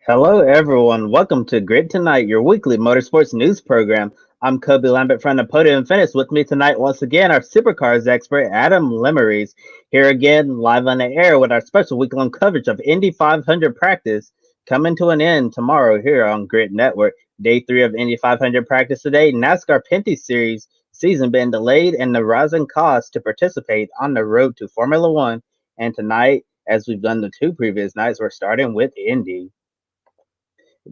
Hello, everyone. Welcome to Grid Tonight, your weekly motorsports news program. I'm Kobe Lambert from the Podium Finish. With me tonight, once again, our supercars expert, Adam Lemeries, here again, live on the air with our special week-long coverage of Indy 500 practice, coming to an end tomorrow here on Grid Network. Day 3 of Indy 500 practice today. NASCAR Pinty Series season been delayed and the rising cost to participate on the road to Formula One. And tonight, as we've done the two previous nights, we're starting with Indy.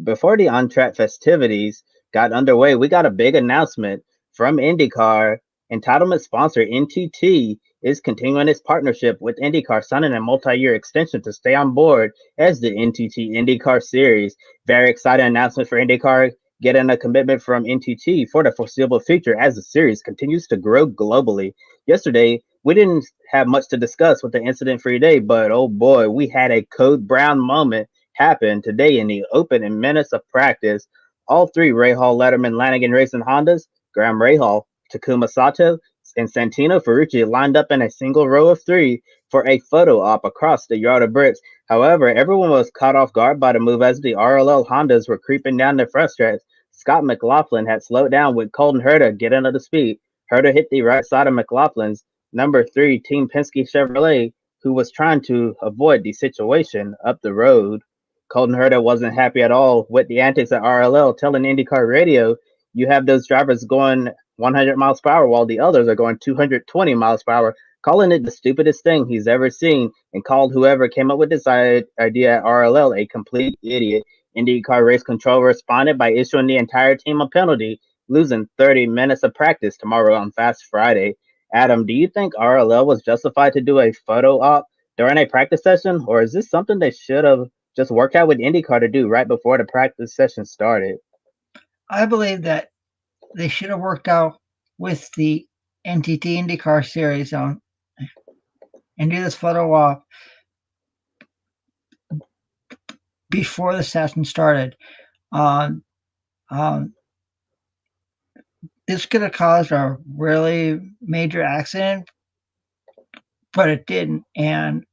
Before the on-track festivities got underway, we got a big announcement from IndyCar. Entitlement sponsor NTT is continuing its partnership with IndyCar, signing a multi-year extension to stay on board as the NTT IndyCar Series. Very exciting announcement for IndyCar, getting a commitment from NTT for the foreseeable future as the series continues to grow globally. Yesterday, we didn't have much to discuss with the incident-free day, but oh boy, we had a Code Brown moment happened today in the opening minutes of practice. All three Rahal, Letterman, Lanigan Racing Hondas, Graham Rahal, Takuma Sato, and Santino Ferrucci lined up in a single row of three for a photo op across the yard of bricks. However, everyone was caught off guard by the move as the RLL Hondas were creeping down the front stretch. Scott McLaughlin had slowed down with Colton Herta getting up to speed. Herta hit the right side of McLaughlin's number 3 Team Penske Chevrolet, who was trying to avoid the situation up the road. Colton Herta wasn't happy at all with the antics at RLL, telling IndyCar Radio, you have those drivers going 100 miles per hour while the others are going 220 miles per hour, calling it the stupidest thing he's ever seen, and called whoever came up with this idea at RLL a complete idiot. IndyCar Race Control responded by issuing the entire team a penalty, losing 30 minutes of practice tomorrow on Fast Friday. Adam, do you think RLL was justified to do a photo op during a practice session, or is this something they should have just worked out with IndyCar to do right before the practice session started? I believe that they should have worked out with the NTT IndyCar series on and do this photo op before the session started. Um, um, this could have caused a really major accident, but it didn't. And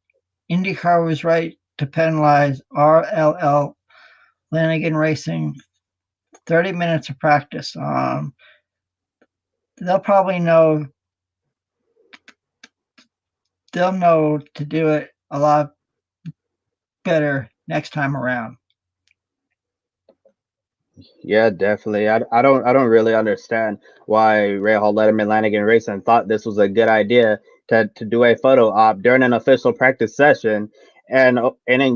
IndyCar was right to penalize RLL Lanigan Racing 30 minutes of practice. They'll probably know they'll know to do it a lot better next time around. Yeah, definitely. I don't really understand why Rahal Letterman Lanigan Racing thought this was a good idea to do a photo op during an official practice session. And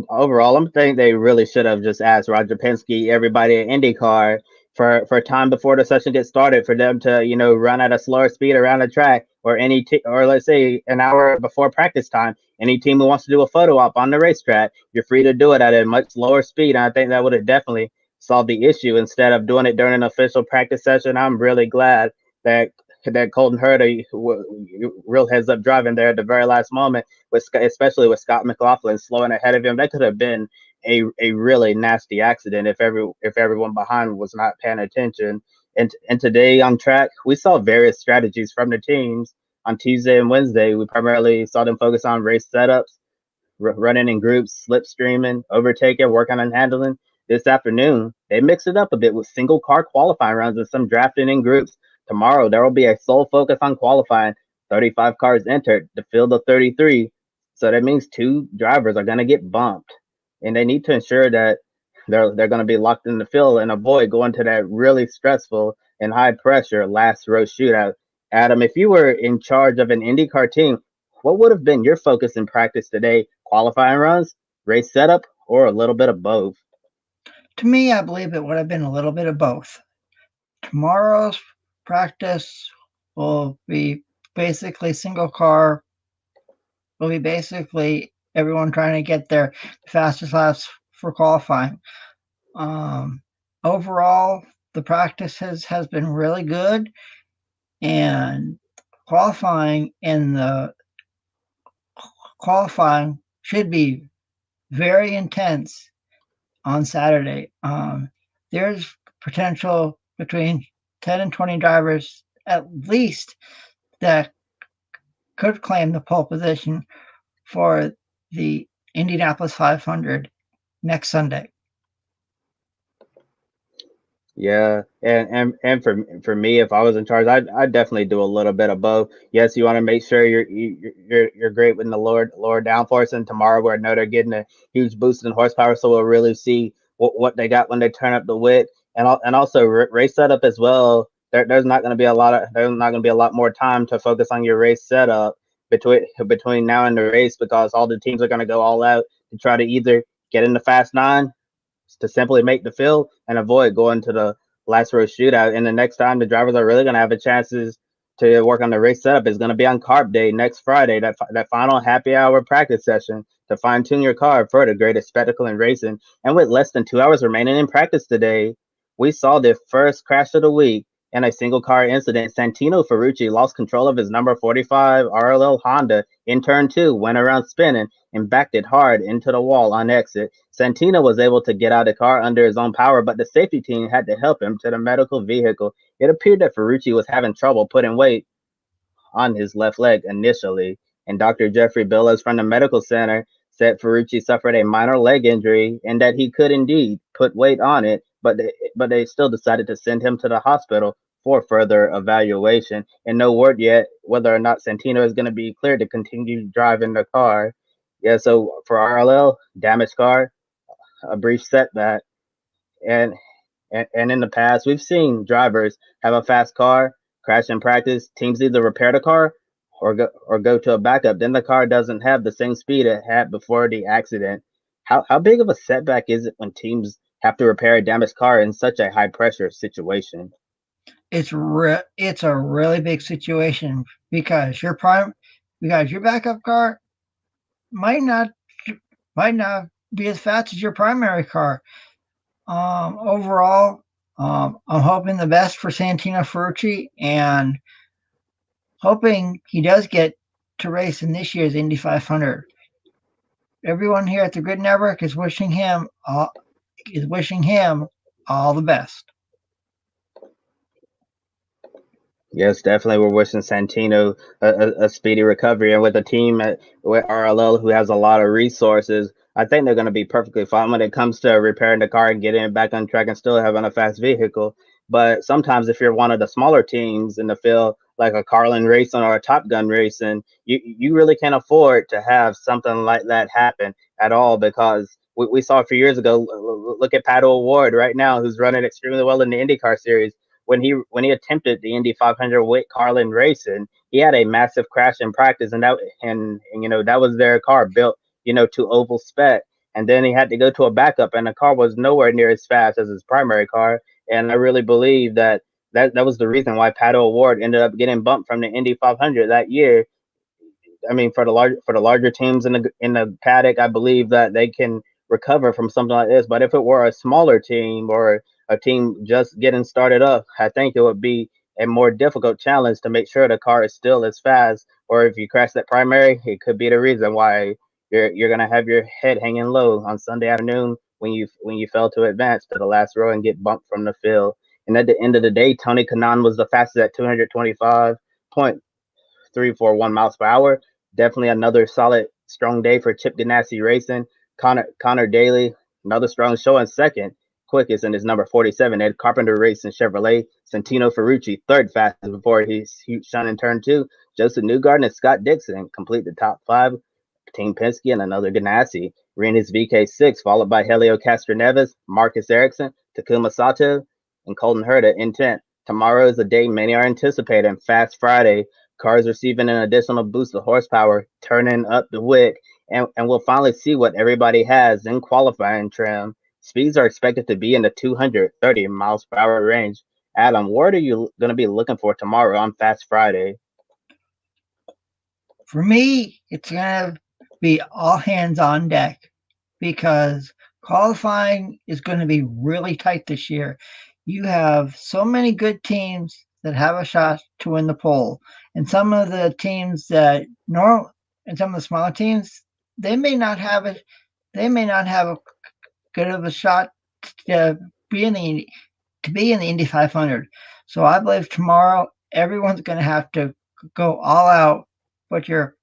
overall, I'm thinking they really should have just asked Roger Penske, everybody at IndyCar, for time before the session gets started for them to run at a slower speed around the track, or or let's say an hour before practice time. Any team who wants to do a photo op on the racetrack, you're free to do it at a much slower speed. And I think that would have definitely solve the issue instead of doing it during an official practice session. I'm really glad that Colton Herta real heads up driving there at the very last moment, especially with Scott McLaughlin slowing ahead of him. That could have been a really nasty accident if everyone behind was not paying attention. And today on track, we saw various strategies from the teams. On Tuesday and Wednesday, we primarily saw them focus on race setups, running in groups, slipstreaming, overtaking, working on handling. This afternoon, they mix it up a bit with single car qualifying rounds and some drafting in groups. Tomorrow, there will be a sole focus on qualifying. 35 cars entered, the field of 33. So that means two drivers are going to get bumped. And they need to ensure that they're going to be locked in the field and avoid going to that really stressful and high pressure last row shootout. Adam, if you were in charge of an IndyCar team, what would have been your focus in practice today? Qualifying runs, race setup, or a little bit of both? To me, I believe it would have been a little bit of both. Tomorrow's practice will be basically single car, will be basically everyone trying to get their fastest laps for qualifying. Um, Overall, the practice has been really good, and qualifying in the qualifying should be very intense on Saturday. There's potential between 10 and 20 drivers at least that could claim the pole position for the Indianapolis 500 next Sunday. Yeah, and for me, if I was in charge, I'd definitely do a little bit of both. Yes, you want to make sure you're great with the lower downforce, and tomorrow we know they're getting a huge boost in horsepower, so we'll really see what they got when they turn up the wit, and also race setup as well. There's not going to be there's not going to be a lot more time to focus on your race setup between now and the race because all the teams are going to go all out to try to either get in the fast nine to simply make the field and avoid going to the last row shootout. And the next time the drivers are really going to have a chances to work on the race setup is going to be on Carb Day next Friday, that final happy hour practice session to fine tune your car for the greatest spectacle in racing. And with less than 2 hours remaining in practice today, we saw the first crash of the week in a single car incident. Santino Ferrucci lost control of his number 45 RLL Honda in turn two, went around spinning, and backed it hard into the wall on exit. Santino was able to get out of the car under his own power, but the safety team had to help him to the medical vehicle. It appeared that Ferrucci was having trouble putting weight on his left leg initially, and Dr. Jeffrey Billows from the medical center said Ferrucci suffered a minor leg injury and that he could indeed put weight on it, but they still decided to send him to the hospital for further evaluation. And no word yet whether or not Santino is going to be cleared to continue driving the car. Yeah, so for RLL, damaged car, a brief setback, and and in the past, we've seen drivers have a fast car, crash in practice. Teams either repair the car or go to a backup. Then the car doesn't have the same speed it had before the accident. How big of a setback is it when teams have to repair a damaged car in such a high pressure situation? It's a really big situation because your backup car might not might not be as fast as your primary car. Overall, I'm hoping the best for Santino Ferrucci and hoping he does get to race in this year's Indy 500. Everyone here at the Grid Network is wishing him all the best. Yes, definitely. We're wishing Santino a speedy recovery, and with a team with RLL who has a lot of resources, I think they're going to be perfectly fine when it comes to repairing the car and getting it back on track and still having a fast vehicle. But sometimes, if you're one of the smaller teams in the field, like a Carlin Racing or a Top Gun Racing, you really can't afford to have something like that happen at all because we saw a few years ago. Look at Pato O'Ward right now, who's running extremely well in the IndyCar series when he attempted the Indy 500 with Carlin Racing, he had a massive crash in practice, and that was their car built to oval spec, and then he had to go to a backup, and the car was nowhere near as fast as his primary car, and I really believe that was the reason why Pato O'Ward ended up getting bumped from the Indy 500 that year. I mean, for the larger teams in the paddock, I believe that they can recover from something like this. But if it were a smaller team or a team just getting started up, I think it would be a more difficult challenge to make sure the car is still as fast. Or if you crash that primary, it could be the reason why you're gonna have your head hanging low on Sunday afternoon when you fail to advance to the last row and get bumped from the field. And at the end of the day, Tony Kanaan was the fastest at 225.341 miles per hour. Definitely another solid, strong day for Chip Ganassi Racing. Connor Daly, another strong show in second. Quickest in his number 47. Ed Carpenter Racing Chevrolet. Santino Ferrucci, third fastest before he shone in turn two. Joseph Newgarden and Scott Dixon complete the top five. Team Penske and another Ganassi. Ran his VK6, followed by Helio Castroneves, Marcus Ericsson, Takuma Sato, and Colton Herta in 10th. Tomorrow is a day many are anticipating, Fast Friday. Cars receiving an additional boost of horsepower, turning up the wick, and we'll finally see what everybody has in qualifying trim. Speeds are expected to be in the 230 miles per hour range. Adam, what are you going to be looking for tomorrow on Fast Friday? For me, it's going to be all hands on deck because qualifying is going to be really tight this year. You have so many good teams that have a shot to win the pole, and some of the teams that normal and some of the smaller teams they may not have it. They may not have a good of a shot to be in the Indy 500. So I believe tomorrow everyone's going to have to go all out, put your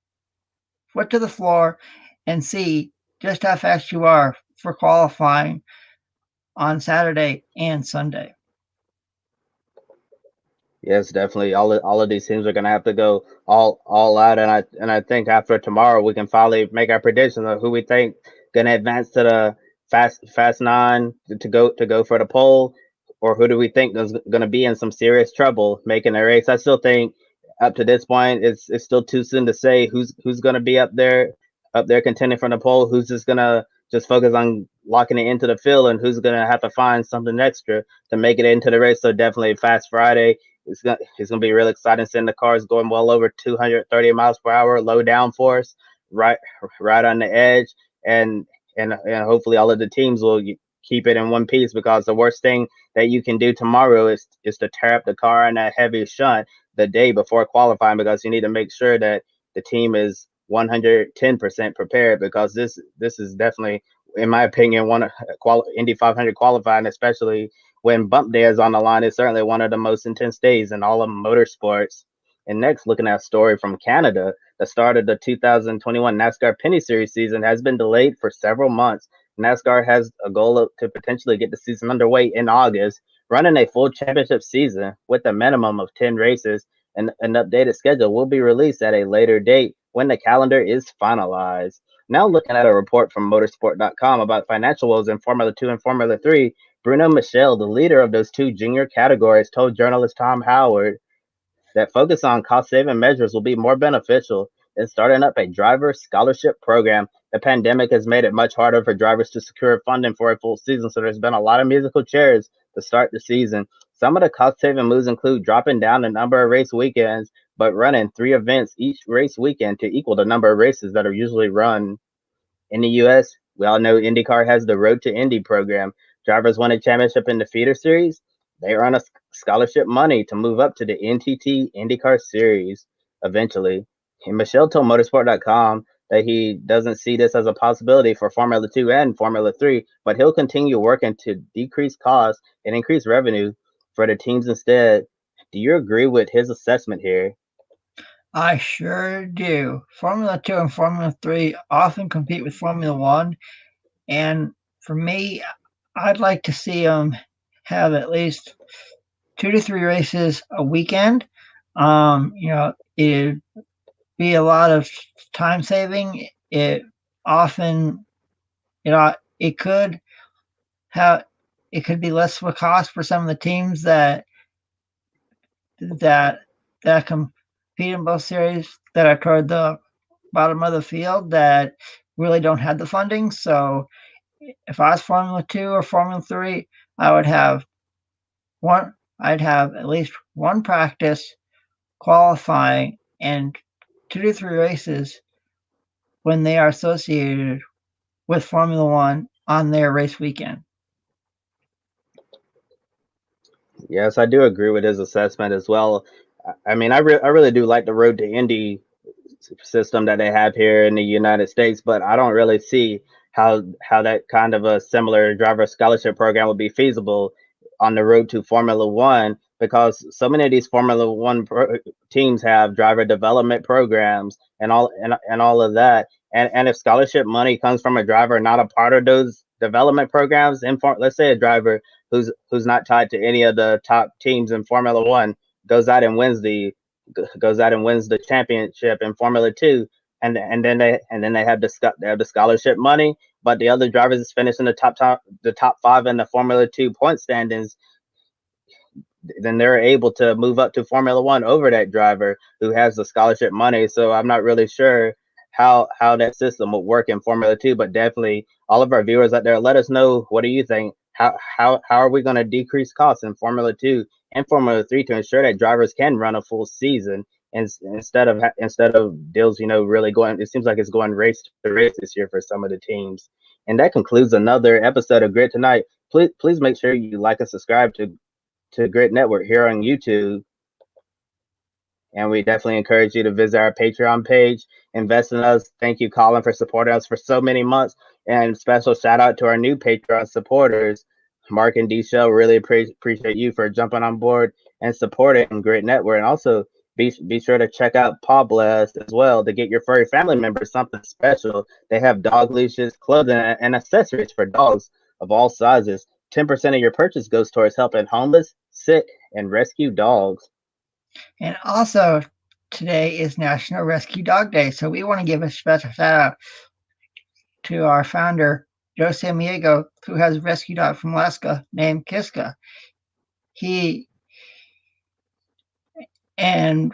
foot to the floor, and see just how fast you are for qualifying on Saturday and Sunday. Yes, definitely. All of these teams are gonna have to go all out, and I think after tomorrow we can finally make our predictions of who we think gonna advance to the fast nine to go for the pole, or who do we think is gonna be in some serious trouble making a race. I still think up to this point it's still too soon to say who's gonna be up there contending for the pole, who's just gonna just focus on locking it into the field, and who's gonna have to find something extra to make it into the race. So definitely Fast Friday. It's gonna be really exciting seeing the cars going well over 230 miles per hour, low downforce, right right on the edge, and and hopefully all of the teams will keep it in one piece, because the worst thing that you can do tomorrow is to tear up the car in that heavy shunt the day before qualifying, because you need to make sure that the team is 110% prepared, because this is definitely, in my opinion, Indy 500 qualifying, especially when bump day is on the line, is certainly one of the most intense days in all of motorsports. And next, looking at a story from Canada, the start of the 2021 NASCAR Penny Series season has been delayed for several months. NASCAR has a goal to potentially get the season underway in August, running a full championship season with a minimum of 10 races. And an updated schedule will be released at a later date when the calendar is finalized. Now, looking at a report from motorsport.com about financial woes in Formula 2 and Formula 3, Bruno Michel, the leader of those two junior categories, told journalist Tom Howard that focus on cost saving measures will be more beneficial than starting up a driver scholarship program. The pandemic has made it much harder for drivers to secure funding for a full season, so there's been a lot of musical chairs to start the season. Some of the cost saving moves include dropping down the number of race weekends, but running 3 events each race weekend to equal the number of races that are usually run in the U.S., we all know IndyCar has the Road to Indy program. Drivers win a championship in the feeder series. They earn a scholarship money to move up to the NTT IndyCar series eventually. And Michelle told Motorsport.com that he doesn't see this as a possibility for Formula 2 and Formula 3, but he'll continue working to decrease costs and increase revenue for the teams instead. Do you agree with his assessment here? I sure do. Formula 2 and Formula 3 often compete with Formula 1, and for me, I'd like to see them have at least 2 to 3 races a weekend. It'd be a lot of time saving. Often, it could have it could be less of a cost for some of the teams that that compete in both series that are toward the bottom of the field that really don't have the funding. So if I was Formula 2 or Formula 3, I would have one. I'd have at least one practice qualifying and 2 to 3 races when they are associated with Formula One on their race weekend. Yes, I do agree with his assessment as well. I mean, I really do like the Road to Indy system that they have here in the United States, but I don't really see how that kind of a similar driver scholarship program would be feasible on the road to Formula One, because so many of these Formula One teams have driver development programs and all of that. And if scholarship money comes from a driver not a part of those development programs, let's say a driver who's not tied to any of the top teams in Formula One goes out and goes out and wins the championship in Formula Two, and then they have the scholarship money, but the other drivers is finishing the top five in the Formula Two point standings, then they're able to move up to Formula One over that driver who has the scholarship money. So I'm not really sure how that system would work in Formula Two, but definitely all of our viewers out there, let us know, what do you think? How are we going to decrease costs in Formula Two and Formula Three to ensure that drivers can run a full season, instead of deals, really going? It seems like it's going race to race this year for some of the teams. And that concludes another episode of Grid Tonight. Please make sure you like and subscribe to Grit Network here on YouTube. And we definitely encourage you to visit our Patreon page, invest in us. Thank you, Colin, for supporting us for so many months. And special shout out to our new Patreon supporters, Mark and D Show. Really appreciate you for jumping on board and supporting Grit Network. And also be sure to check out Paw Blast as well to get your furry family members something special. They have dog leashes, clothing, and accessories for dogs of all sizes. 10% of your purchase goes towards helping homeless, sick, and rescue dogs. And also, today is National Rescue Dog Day, so we want to give a special shout out to our founder, Joe Sammiego, who has a rescue dog from Alaska named Kiska. And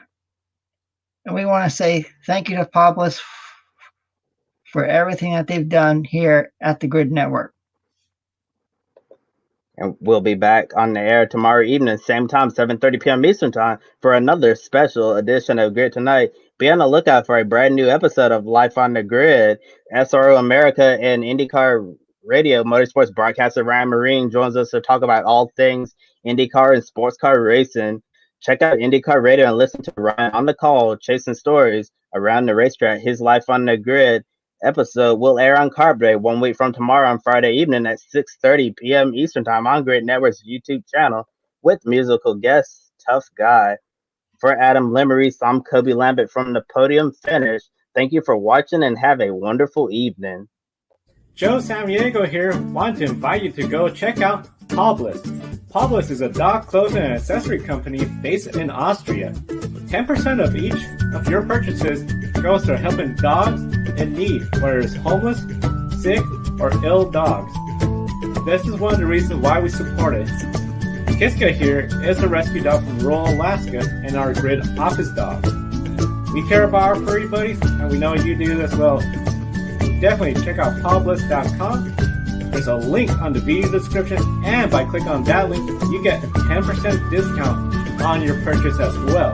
we want to say thank you to Pablis for everything that they've done here at the Grid Network. And we'll be back on the air tomorrow evening, same time, 7:30 p.m. Eastern Time, for another special edition of Grid Tonight. Be on the lookout for a brand new episode of Life on the Grid. SRO America and IndyCar Radio Motorsports broadcaster Ryan Marine joins us to talk about all things IndyCar and sports car racing. Check out IndyCar Radio and listen to Ryan on the call, chasing stories around the racetrack. His Life on the Grid episode will air on Carb Day 1 week from tomorrow on Friday evening at 6:30 p.m. Eastern Time on Grid Network's YouTube channel with musical guest Tough Guy. For Adam Lemery, I'm Kobe Lambert from the Podium Finish. Thank you for watching and have a wonderful evening. Joe Sammiego here. Want to invite you to go check out Pablis. Pablis is a dog clothing and accessory company based in Austria. 10% of each of your purchases goes to helping dogs in need, whether it's homeless, sick, or ill dogs. This is one of the reasons why we support it. Kiska here is a rescue dog from rural Alaska and our Grid office dog. We care about our furry buddies, and we know you do as well. Definitely check out pawbliss.com. There's a link on the video description, and by clicking on that link, you get a 10% discount on your purchase as well.